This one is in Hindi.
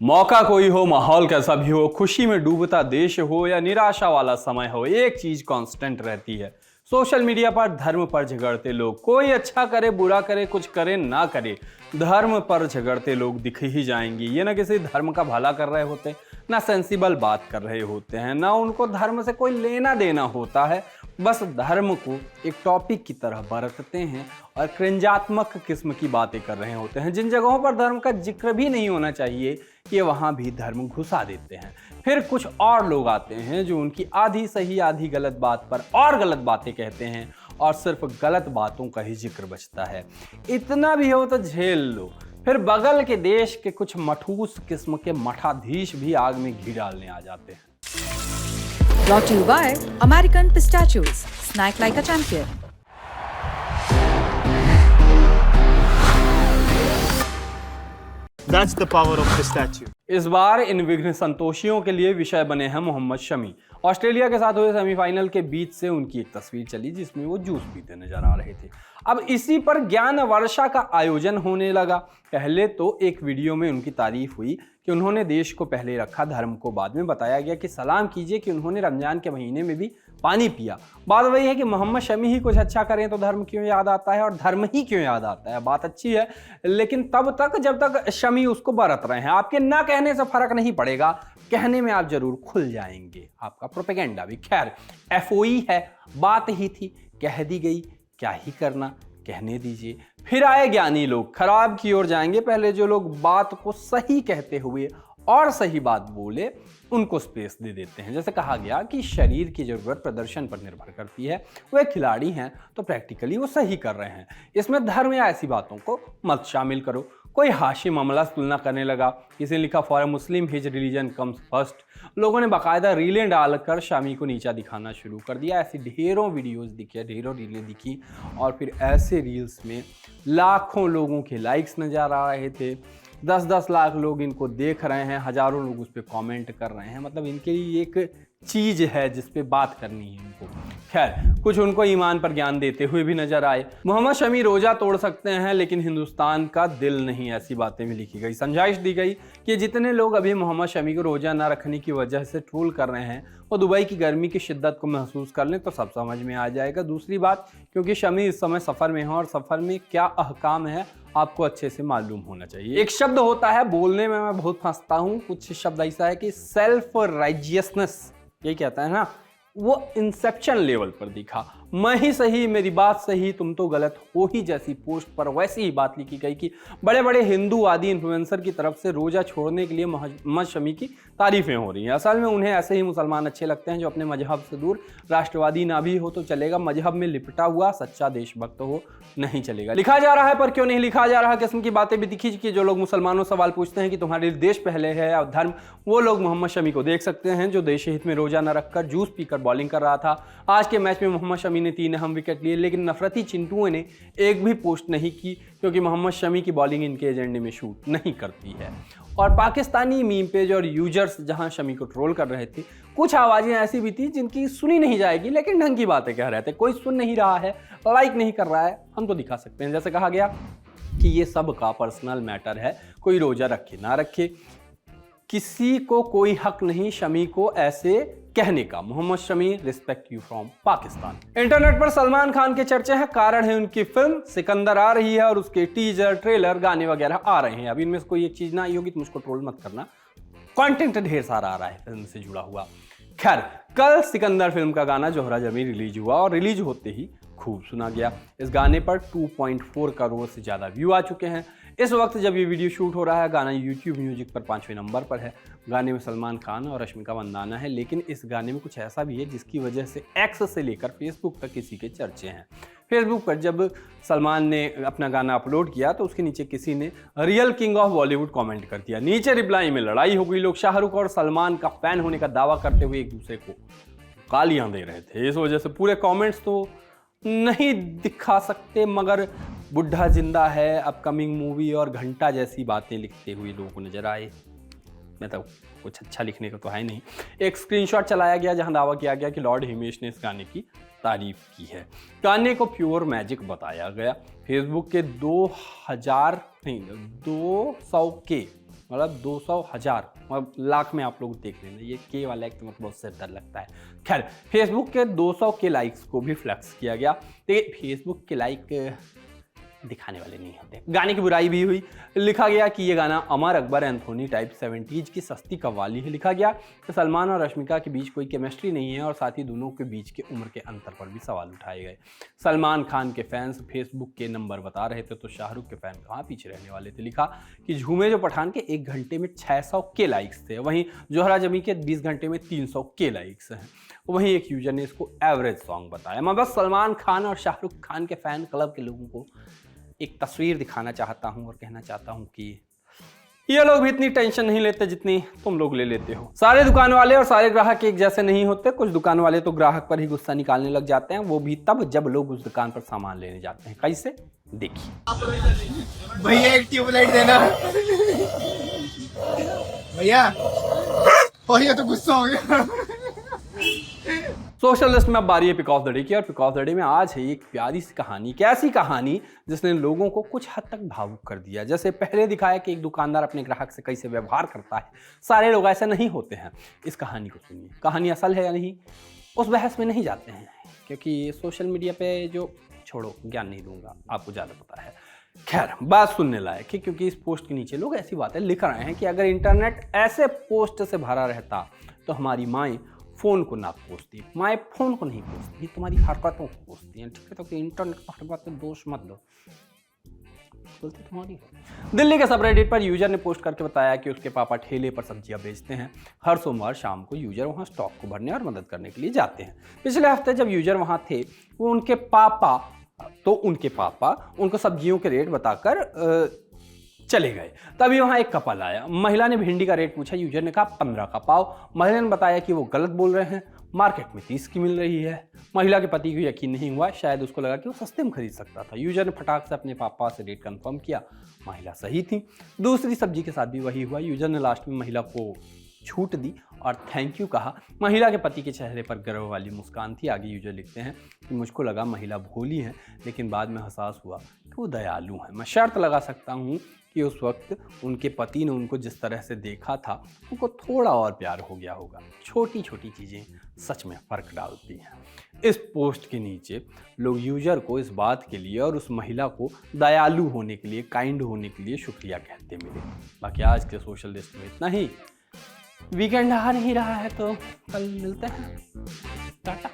मौका कोई हो, माहौल कैसा भी हो, खुशी में डूबता देश हो या निराशा वाला समय हो, एक चीज कांस्टेंट रहती है। सोशल मीडिया पर धर्म पर झगड़ते लोग, कोई अच्छा करे बुरा करे कुछ करे ना करे, धर्म पर झगड़ते लोग दिख ही जाएंगे। ये ना किसी धर्म का भला कर रहे होते, ना सेंसिबल बात कर रहे होते हैं, ना उनको धर्म से कोई लेना देना होता है। बस धर्म को एक टॉपिक की तरह बरतते हैं और क्रिंजात्मक किस्म की बातें कर रहे होते हैं। जिन जगहों पर धर्म का जिक्र भी नहीं होना चाहिए कि वहां भी धर्म घुसा देते हैं। फिर कुछ और लोग आते हैं जो उनकी आधी सही आधी गलत बात पर और गलत बातें कहते हैं और सिर्फ गलत बातों का ही जिक्र बचता है। इतना भी हो तो झेल लो। फिर बगल के देश के कुछ मठूस किस्म के मठाधीश भी आग में घी डालने आ जाते हैं। Brought to you by American Pistachios. Snack like a champion. That's the power of pistachio. इस बार इन विघ्न संतोषियों के लिए विषय बने हैं मोहम्मद शमी। ऑस्ट्रेलिया के साथ हुए सेमीफाइनल के बीच से उनकी एक तस्वीर चली जिसमें वो जूस पीते नजर आ रहे थे। अब इसी पर ज्ञान वर्षा का आयोजन होने लगा। पहले तो एक वीडियो में उनकी तारीफ हुई कि उन्होंने देश को पहले रखा, धर्म को बाद में। बताया गया कि सलाम कीजिए कि उन्होंने रमजान के महीने में भी पानी पिया। बात वही है कि मोहम्मद शमी ही कुछ अच्छा करें तो धर्म क्यों याद आता है और धर्म ही क्यों याद आता है। बात अच्छी है, लेकिन तब तक जब तक शमी उसको बरत रहे हैं। आपके ना कहने से फर्क नहीं पड़ेगा, कहने में आप जरूर खुल जाएंगे। आपका प्रोपेगेंडा भी खैर एफओई है, बात ही थी, कह दी गई, क्या ही करना, कहने दीजिए। फिर आए ज्ञानी लोग, खराब की ओर जाएंगे। पहले जो लोग बात को सही कहते हुए और सही बात बोले उनको स्पेस दे देते हैं। जैसे कहा गया कि शरीर की जरूरत प्रदर्शन पर निर्भर करती है, वो एक खिलाड़ी हैं तो प्रैक्टिकली वो सही कर रहे हैं। इसमें धर्म या ऐसी बातों को मत शामिल करो। कोई हाशी मामला तुलना करने लगा, किसी ने लिखा for a Muslim his religion comes first. लोगों ने बाकायदा रीलें डालकर शामी को नीचा दिखाना शुरू कर दिया। ऐसी ढेरों वीडियोस दिखे, ढेरों रीलें दिखी और फिर ऐसे रील्स में लाखों लोगों के लाइक्स नजर आ रहे थे। 10-10 लाख लोग इनको देख रहे हैं, हजारों लोग उस पर कॉमेंट कर रहे हैं। मतलब इनके लिए एक चीज है जिस पे बात करनी है इनको। खैर कुछ उनको ईमान पर ज्ञान देते हुए भी नजर आए। मोहम्मद शमी रोजा तोड़ सकते हैं लेकिन हिंदुस्तान का दिल नहीं, ऐसी बातें भी लिखी गई। समझाइश दी गई कि जितने लोग अभी मोहम्मद शमी को रोजा ना रखने की वजह से ट्रोल कर रहे हैं वो दुबई की गर्मी की शिद्दत को महसूस कर लें तो सब समझ में आ जाएगा। दूसरी बात, क्योंकि शमी इस समय सफर में है और सफर में क्या अहकाम है आपको अच्छे से मालूम होना चाहिए। एक शब्द होता है, बोलने में मैं बहुत फंसता हूँ, कुछ शब्द ऐसा है कि सेल्फ राइजियसनेस, यही कहता है ना, वो इंसेप्शन लेवल पर दिखा। मैं ही सही, मेरी बात सही, तुम तो गलत हो ही जैसी पोस्ट पर वैसी ही बात लिखी गई कि बड़े बड़े हिंदूवादी इन्फ्लुएंसर की तरफ से रोजा छोड़ने के लिए मोहम्मद शमी की तारीफें हो रही हैं। असल में उन्हें ऐसे ही मुसलमान अच्छे लगते हैं जो अपने मजहब से दूर, राष्ट्रवादी ना भी हो तो चलेगा, मजहब में लिपटा हुआ सच्चा देशभक्त हो नहीं चलेगा। लिखा जा रहा है पर क्यों नहीं लिखा जा रहा किस्म की बातें भी दिखी कि जो लोग मुसलमानों से सवाल पूछते हैं कि तुम्हारे देश पहले है और धर्म, वो लोग मोहम्मद शमी को देख सकते हैं जो देश हित में रोजा न रखकर जूस पीकर बॉलिंग कर रहा था। आज के मैच में मोहम्मद शमी ने 3 अहम विकेट लिए, लेकिन नफरती चिंटुओं ने एक भी पोस्ट नहीं की क्योंकि मोहम्मद शमी की बॉलिंग इनके एजेंडे में शूट नहीं करती है। और पाकिस्तानी मीम पेज और यूजर्स जहां शमी को ट्रोल कर रहे थे, कुछ आवाजें ऐसी भी थी जिनकी सुनी नहीं जाएगी लेकिन ढंग की बातें कह रहे थे। कोई सुन नहीं रहा है, लाइक नहीं कर रहा है, हम तो दिखा सकते हैं। जैसे कहा गया कि ये सब का पर्सनल मैटर है, कोई रोजा रखे ना रखे, किसी को कोई हक नहीं शमी को ऐसे कहने का। Mohammed Shami, respect you from Pakistan. Internet पर सलमान खान के चर्चे हैं, कारण है उनकी फिल्म सिकंदर आ रही है और उसके टीजर, ट्रेलर, गाने वगैरह आ रहे हैं। अब इनमें से कोई एक चीज ना आई होगी तो मुझको ट्रोल मत करना, कंटेंट ढेर सारा आ रहा है फिल्म से जुड़ा हुआ। खैर कल सिकंदर फिल्म का गाना जोहरा जमी रिलीज हुआ और रिलीज होते ही खूब सुना गया। इस गाने पर 2.4 करोड़ से ज्यादा व्यू आ चुके हैं। इस वक्त जब ये वीडियो शूट हो रहा है गाना YouTube म्यूजिक पर 5वें नंबर पर है। गाने में सलमान खान और रश्मिका मंदाना है, लेकिन इस गाने में कुछ ऐसा भी है जिसकी वजह से एक्स से लेकर फेसबुक तक किसी के चर्चे हैं। फेसबुक पर जब सलमान ने अपना गाना अपलोड किया तो उसके नीचे किसी ने real king of Bollywood comment कर दिया। नीचे रिप्लाई में लड़ाई हो गई। लोग शाहरुख और सलमान का फैन होने का दावा करते हुए एक दूसरे को गालियां दे रहे थे। इस वजह से पूरे कमेंट्स तो नहीं दिखा सकते, मगर बुढ़ा जिंदा है, अपकमिंग मूवी और घंटा जैसी बातें लिखते हुए लोगों को नजर आए। मतलब कुछ अच्छा लिखने का तो है नहीं। एक स्क्रीनशॉट चलाया गया जहां दावा किया गया कि लॉर्ड हिमेश ने इस गाने की तारीफ की है। गाने को प्योर मैजिक बताया गया। फेसबुक के 200 के मतलब 200,000 मतलब लाख में आप लोग देख लेना, ये के वाला एक तो मतलब बहुत सिर दर्द लगता है। खैर, फेसबुक के 200 के लाइक्स को भी फ्लैक्स किया गया। देखिए, फेसबुक के लाइक दिखाने वाले नहीं होते। गाने की बुराई भी हुई, लिखा गया कि ये गाना Amar Akbar Anthony type 70s की सस्ती कव्वाली है। लिखा गया कि सलमान और रश्मिका के बीच कोई केमिस्ट्री नहीं है और साथ ही दोनों के बीच के उम्र के अंतर पर भी सवाल उठाए गए। सलमान खान के फैंस फेसबुक के नंबर बता रहे थे तो शाहरुख के फैन कहाँ पीछे रहने वाले थे। लिखा कि झूमे जो पठान के 1 घंटे में 600 के लाइक्स थे, वहीं जोहरा जमी के 20 घंटे में 300 के लाइक्स हैं। वहीं एक यूजर ने इसको एवरेज सॉन्ग बताया। मैं बस सलमान खान और शाहरुख खान के फैन क्लब के लोगों को एक तस्वीर दिखाना चाहता हूं और कहना चाहता हूं कि ये लोग भी इतनी टेंशन नहीं लेते जितनी तुम लोग ले लेते हो। सारे दुकान वाले और सारे ग्राहक एक जैसे नहीं होते। कुछ दुकान वाले तो ग्राहक पर ही गुस्सा निकालने लग जाते हैं, वो भी तब जब लोग उस दुकान पर सामान लेने जाते हैं। कैसे, देखिए। भैया एक ट्यूबलाइट देना। भैया भैया तो गुस्सा हो गया। सोशल लिस्ट में अब बारी है पिक ऑफ द डे की, और पिक ऑफ द डे में आज है एक प्यारी सी कहानी। कैसी कहानी जिसने लोगों को कुछ हद तक भावुक कर दिया। जैसे पहले दिखाया कि एक दुकानदार अपने ग्राहक से कैसे व्यवहार करता है, सारे लोग ऐसे नहीं होते हैं। इस कहानी को सुनिए, कहानी असल है या नहीं उस बहस में नहीं जाते हैं, क्योंकि सोशल मीडिया पे जो छोड़ो, ज्ञान नहीं दूंगा, आपको ज़्यादा पता है। खैर, बात सुनने लायक है, क्योंकि इस पोस्ट के नीचे लोग ऐसी बातें लिख रहे हैं कि अगर इंटरनेट ऐसे पोस्ट से भरा रहता तो हमारी माएँ फ़ोन को ना कोसती, माएँ फ़ोन को नहीं कोसती, तुम्हारी हरकतों को कोसती हैं। ठीक है, तो कि इंटरनेट को हर बात पे दोष मत दो, गलती तुम्हारी है। दिल्ली के सबरेडिट पर यूजर ने पोस्ट करके बताया कि उसके पापा ठेले पर सब्जियां बेचते हैं। हर सोमवार शाम को यूजर वहां स्टॉक को भरने और मदद करने के लिए जाते हैं। पिछले हफ्ते जब यूजर वहां थे, वो उनके पापा उनको सब्जियों के रेट बताकर चले गए। तभी वहां एक कपल आया। महिला ने भिंडी का रेट पूछा, यूजर ने कहा 15 का पाव। महिला ने बताया कि वो गलत बोल रहे हैं, मार्केट में 30 की मिल रही है। महिला के पति को यकीन नहीं हुआ, शायद उसको लगा कि वो सस्ते में खरीद सकता था। यूजर ने फटाक से अपने पापा से रेट कंफर्म किया, महिला सही थी। दूसरी सब्जी के साथ भी वही हुआ। यूजर ने लास्ट में महिला को छूट दी और थैंक यू कहा। महिला के पति के चेहरे पर गर्व वाली मुस्कान थी। आगे यूजर लिखते हैं कि मुझको लगा महिला भोली है, लेकिन बाद में एहसास हुआ कि वो दयालु हैं। मैं शर्त लगा सकता हूँ कि उस वक्त उनके पति ने उनको जिस तरह से देखा था, उनको थोड़ा और प्यार हो गया होगा। छोटी छोटी चीज़ें सच में फ़र्क डालती हैं। इस पोस्ट के नीचे लोग यूजर को इस बात के लिए और उस महिला को दयालु होने के लिए, काइंड होने के लिए शुक्रिया कहते मिले। बाकी आज के सोशल लिस्ट में इतना ही। वीकेंड आ नहीं रहा है तो कल मिलते हैं। टाटा।